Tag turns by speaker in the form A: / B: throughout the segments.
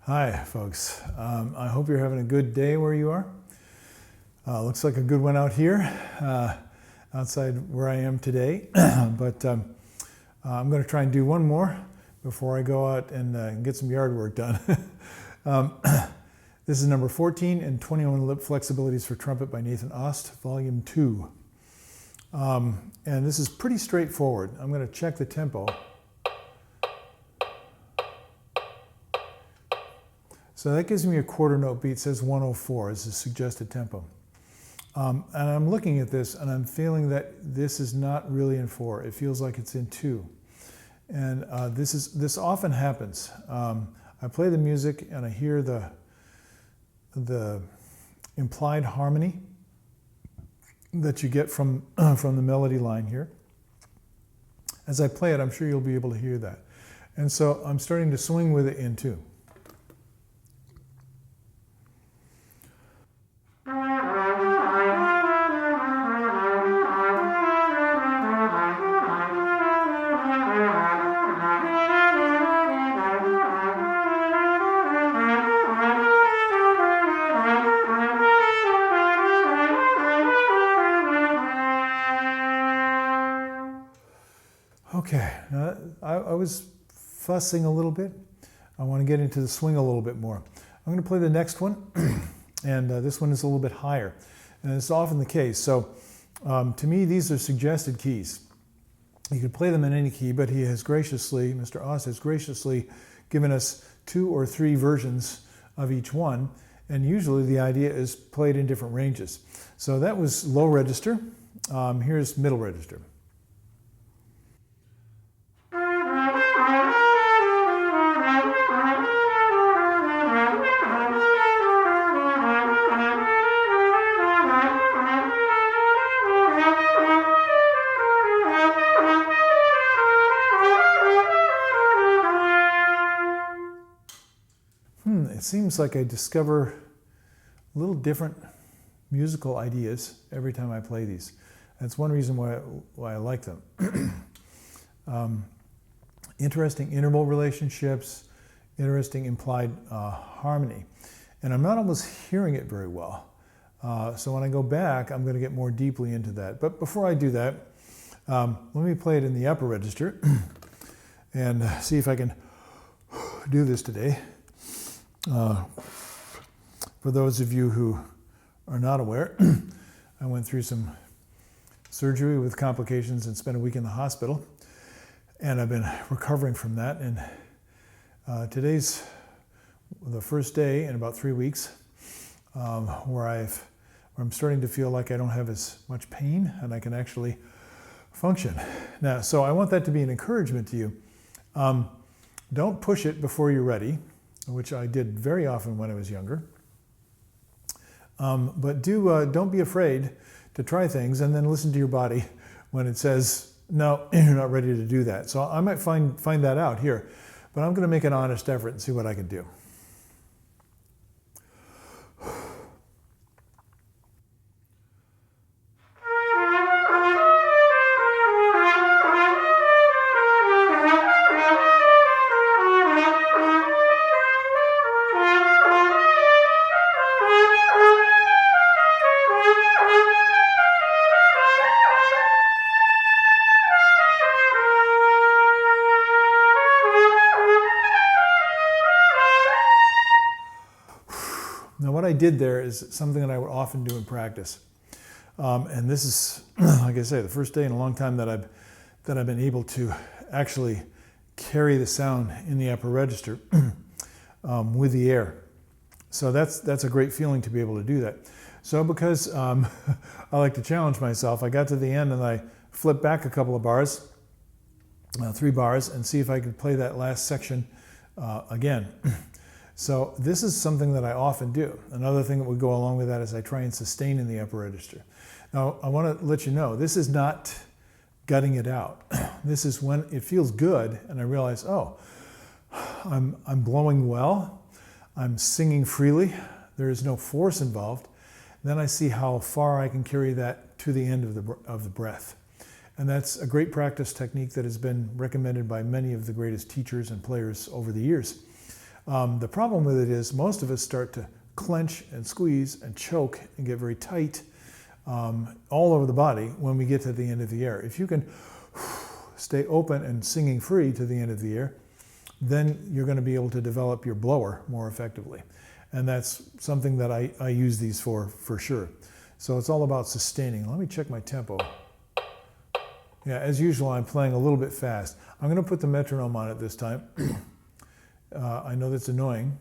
A: Hi, folks. I hope you're having a good day where you are. Looks like a good one out here, outside where I am today. But I'm going to try and do one more before I go out and get some yard work done. This is number 14 and 21 Lip Flexibilities for Trumpet by Nathan Ost, Volume 2. And this is pretty straightforward. I'm going to check the tempo. So that gives me a quarter note beat, says 104 as the suggested tempo. And I'm looking at this and I'm feeling that this is not really in 4. It feels like it's in 2. And this often happens. I play the music and I hear the implied harmony that you get from the melody line here. As I play it, I'm sure you'll be able to hear that. And so I'm starting to swing with it in 2. Okay, now I was fussing a little bit. I want to get into the swing a little bit more. I'm going to play the next one, and this one is a little bit higher. And it's often the case. So to me, these are suggested keys. You can play them in any key, but he has graciously, Mr. Ost has graciously given us 2 or 3 versions of each one. And usually the idea is played in different ranges. So that was low register. Here's middle register. It seems like I discover little different musical ideas every time I play these. That's one reason why I like them. Interesting interval relationships, interesting implied harmony. And I'm not always hearing it very well. So when I go back, I'm going to get more deeply into that. But before I do that, let me play it in the upper register and see if I can do this today. For those of you who are not aware, I went through some surgery with complications and spent a week in the hospital. And I've been recovering from that. And today's the first day in about 3 weeks where I'm starting to feel like I don't have as much pain and I can actually function. Now, so I want that to be an encouragement to you. Don't push it before you're ready, which I did very often when I was younger. But don't be afraid to try things and then listen to your body when it says, no, you're not ready to do that. So I might find that out here, but I'm going to make an honest effort and see what I can do. Now what I did there is something that I would often do in practice. And this is, like I say, the first day in a long time that I've been able to actually carry the sound in the upper register with the air. So that's a great feeling to be able to do that. So because I like to challenge myself, I got to the end and I flipped back a couple of bars, 3 bars, and see if I could play that last section again. So this is something that I often do. Another thing that would go along with that is I try and sustain in the upper register. Now, I want to let you know, this is not gutting it out. This is when it feels good and I realize, oh, I'm blowing well, I'm singing freely, there is no force involved. Then I see how far I can carry that to the end of the breath. And that's a great practice technique that has been recommended by many of the greatest teachers and players over the years. The problem with it is most of us start to clench and squeeze and choke and get very tight all over the body when we get to the end of the air. If you can stay open and singing free to the end of the air, then you're going to be able to develop your blower more effectively. And that's something that I use these for sure. So it's all about sustaining. Let me check my tempo. Yeah, as usual, I'm playing a little bit fast. I'm going to put the metronome on it this time. I know that's annoying.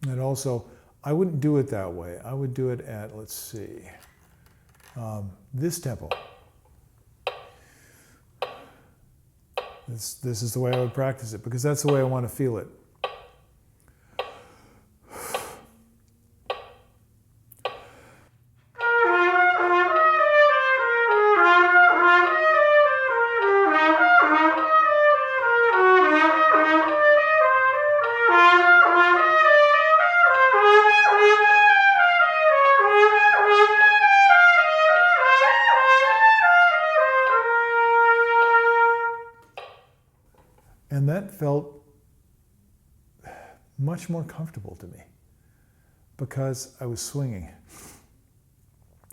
A: And also, I wouldn't do it that way. I would do it at, let's see, this tempo. This is the way I would practice it, because that's the way I want to feel it. And that felt much more comfortable to me because I was swinging.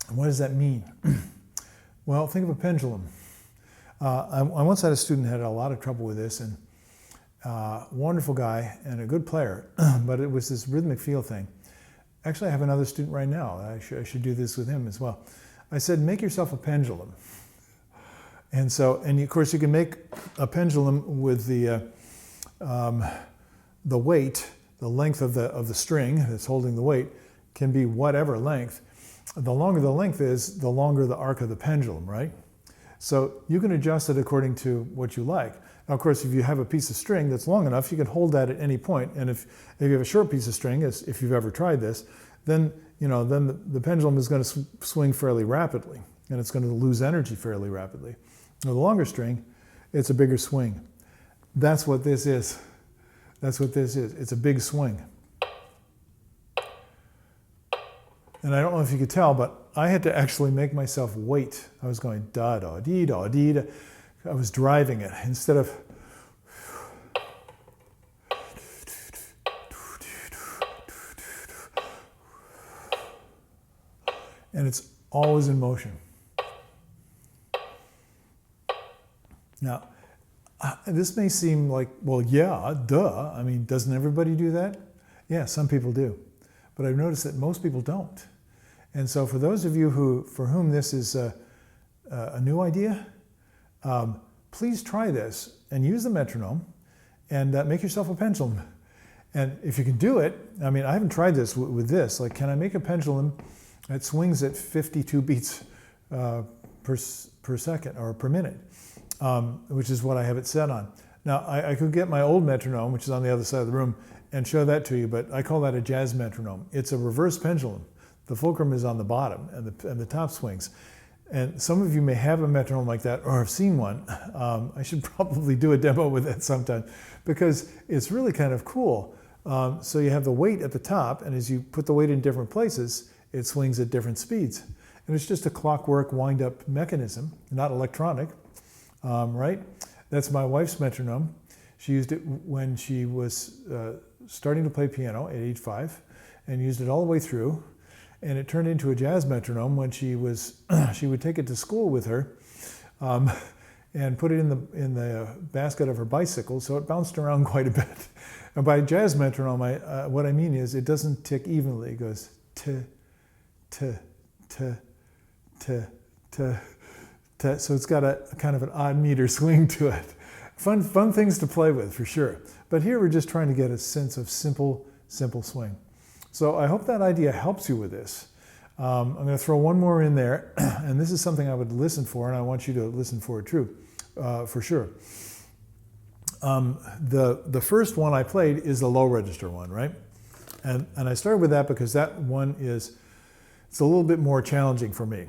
A: And what does that mean? Well, think of a pendulum. I once had a student who had a lot of trouble with this, and wonderful guy and a good player, but it was this rhythmic feel thing. Actually, I have another student right now. I should do this with him as well. I said, make yourself a pendulum. And so, and of course, you can make a pendulum with the weight, the length of the string that's holding the weight, can be whatever length. The longer the length is, the longer the arc of the pendulum, right? So you can adjust it according to what you like. Now, of course, if you have a piece of string that's long enough, you can hold that at any point. And if you have a short piece of string, as if you've ever tried this, then the pendulum is going to swing fairly rapidly, and it's going to lose energy fairly rapidly. Now, the longer string, it's a bigger swing. That's what this is. That's what this is. It's a big swing. And I don't know if you could tell, but I had to actually make myself wait. I was going da da dee da dee da. I was driving it instead of. And it's always in motion. Now, this may seem like, well, yeah, duh. I mean, doesn't everybody do that? Yeah, some people do. But I've noticed that most people don't. And so for those of you for whom this is a new idea, please try this and use the metronome and make yourself a pendulum. And if you can do it, I mean, I haven't tried this with this. Like, can I make a pendulum that swings at 52 beats per second or per minute? Which is what I have it set on. Now, I could get my old metronome, which is on the other side of the room, and show that to you, but I call that a jazz metronome. It's a reverse pendulum. The fulcrum is on the bottom, and the top swings. And some of you may have a metronome like that or have seen one. I should probably do a demo with that sometime, because it's really kind of cool. So you have the weight at the top, and as you put the weight in different places, it swings at different speeds. And it's just a clockwork wind-up mechanism, not electronic. Right? That's my wife's metronome. She used it when she was starting to play piano at age 5, and used it all the way through. And it turned into a jazz metronome when she would take it to school with her and put it in the basket of her bicycle, so it bounced around quite a bit. And by jazz metronome, what I mean is it doesn't tick evenly. It goes t, t, t, t, t. So it's got a kind of an odd meter swing to it. Fun things to play with, for sure. But here we're just trying to get a sense of simple swing. So I hope that idea helps you with this. I'm going to throw one more in there, and this is something I would listen for, and I want you to listen for it too, for sure. The first one I played is the low register one, right? And I started with that because that one it's a little bit more challenging for me.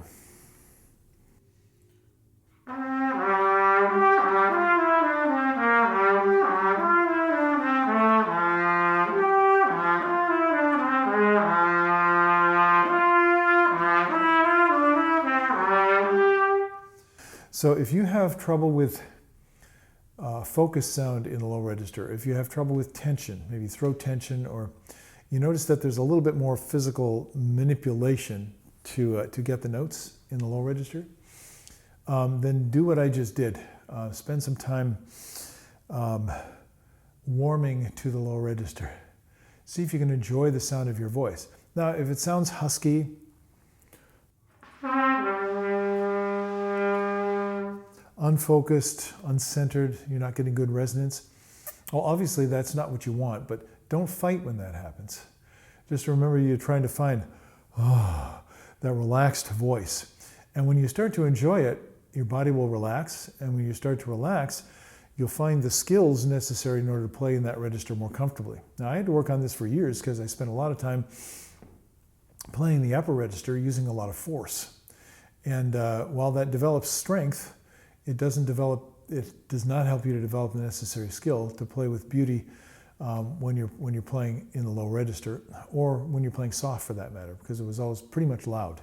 A: So if you have trouble with focused sound in the low register. If you have trouble with tension, maybe throat tension, or you notice that there's a little bit more physical manipulation to get the notes in the low register, then do what I just did. Spend some time warming to the low register. See if you can enjoy the sound of your voice. Now, if it sounds husky, unfocused, uncentered, you're not getting good resonance, well, obviously that's not what you want, but don't fight when that happens. Just remember you're trying to find that relaxed voice. And when you start to enjoy it, your body will relax, and when you start to relax, you'll find the skills necessary in order to play in that register more comfortably. Now, I had to work on this for years because I spent a lot of time playing the upper register using a lot of force. And while that develops strength, it does not help you to develop the necessary skill to play with beauty when you're playing in the low register, or when you're playing soft for that matter, because it was always pretty much loud.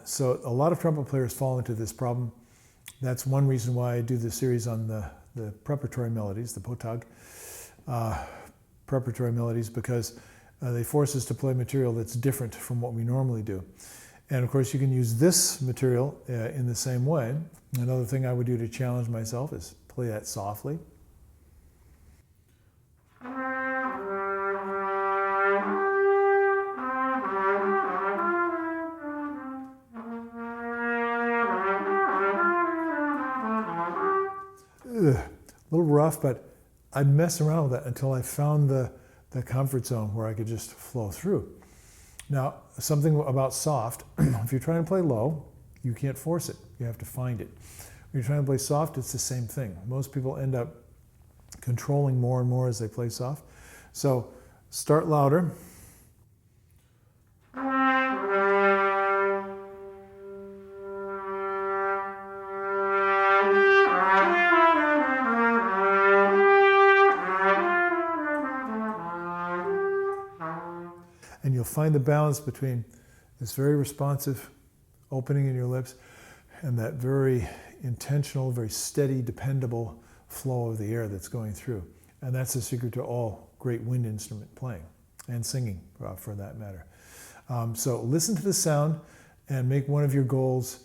A: So a lot of trumpet players fall into this problem. That's one reason why I do the series on the preparatory melodies, the potag preparatory melodies, because they force us to play material that's different from what we normally do. And of course, you can use this material in the same way. Another thing I would do to challenge myself is play that softly. A little rough, but I'd mess around with that until I found the comfort zone where I could just flow through. Now, something about soft, if you're trying to play low, you can't force it. You have to find it. When you're trying to play soft, it's the same thing. Most people end up controlling more and more as they play soft. So start louder. And you'll find the balance between this very responsive opening in your lips and that very intentional, very steady, dependable flow of the air that's going through. And that's the secret to all great wind instrument playing and singing, for that matter. So listen to the sound and make one of your goals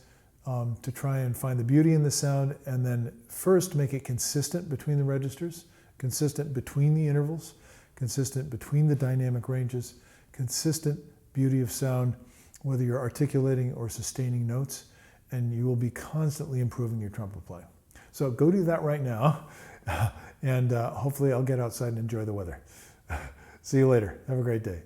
A: to try and find the beauty in the sound, and then first make it consistent between the registers, consistent between the intervals, consistent between the dynamic ranges, consistent beauty of sound, whether you're articulating or sustaining notes, and you will be constantly improving your trumpet playing. So go do that right now, and hopefully I'll get outside and enjoy the weather. See you later. Have a great day.